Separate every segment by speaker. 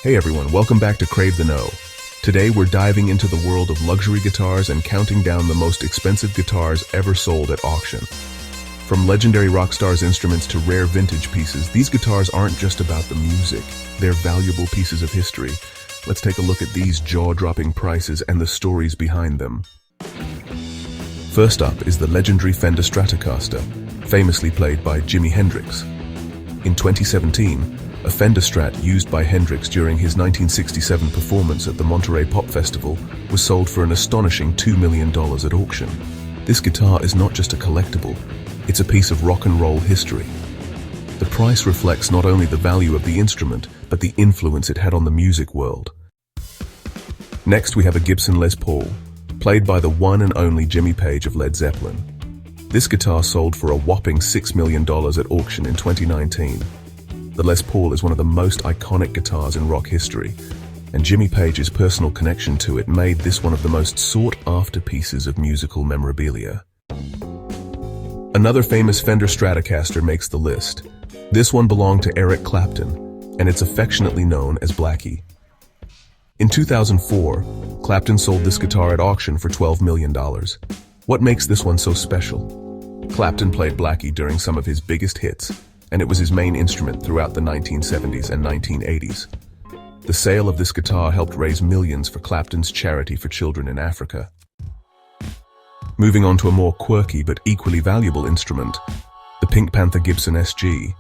Speaker 1: Hey everyone, welcome back to Crave the Know. Today we're diving into the world of luxury guitars and counting down the most expensive guitars ever sold at auction. From legendary rock stars' instruments to rare vintage pieces, these guitars aren't just about the music, they're valuable pieces of history. Let's take a look at these jaw-dropping prices and the stories behind them. First up is the legendary Fender Stratocaster, famously played by Jimi Hendrix. In 2017, a Fender Strat used by Hendrix during his 1967 performance at the Monterey Pop Festival was sold for an astonishing $2 million at auction. This guitar is not just a collectible, it's a piece of rock and roll history. The price reflects not only the value of the instrument, but the influence it had on the music world. Next we have a Gibson Les Paul, played by the one and only Jimmy Page of Led Zeppelin. This guitar sold for a whopping $6 million at auction in 2019. The Les Paul is one of the most iconic guitars in rock history, and Jimmy Page's personal connection to it made this one of the most sought-after pieces of musical memorabilia. Another famous Fender Stratocaster makes the list. This one belonged to Eric Clapton, and it's affectionately known as Blackie. In 2004, Clapton sold this guitar at auction for $12 million. What makes this one so special? Clapton played Blackie during some of his biggest hits, and it was his main instrument throughout the 1970s and 1980s. The sale of this guitar helped raise millions for Clapton's charity for children in Africa. Moving on to a more quirky but equally valuable instrument, the Pink Panther Gibson SG.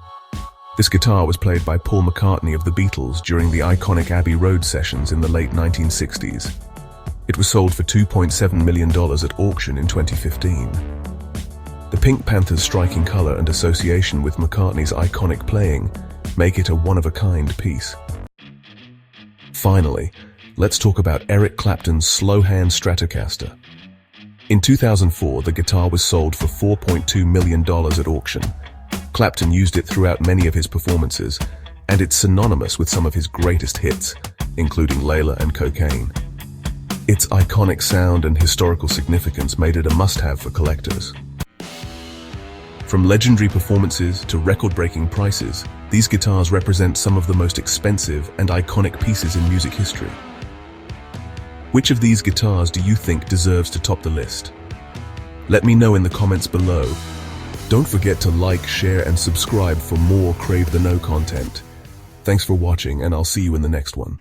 Speaker 1: This guitar was played by Paul McCartney of the Beatles during the iconic Abbey Road sessions in the late 1960s. It was sold for $2.7 million at auction in 2015. The Pink Panther's striking color and association with McCartney's iconic playing make it a one-of-a-kind piece. Finally, let's talk about Eric Clapton's slow-hand Stratocaster. In 2004, the guitar was sold for $4.2 million at auction. Clapton used it throughout many of his performances, and it's synonymous with some of his greatest hits, including Layla and Cocaine. Its iconic sound and historical significance made it a must-have for collectors. From legendary performances to record-breaking prices, these guitars represent some of the most expensive and iconic pieces in music history. Which of these guitars do you think deserves to top the list? Let me know in the comments below. Don't forget to like, share, and subscribe for more Crave the Know content. Thanks for watching, and I'll see you in the next one.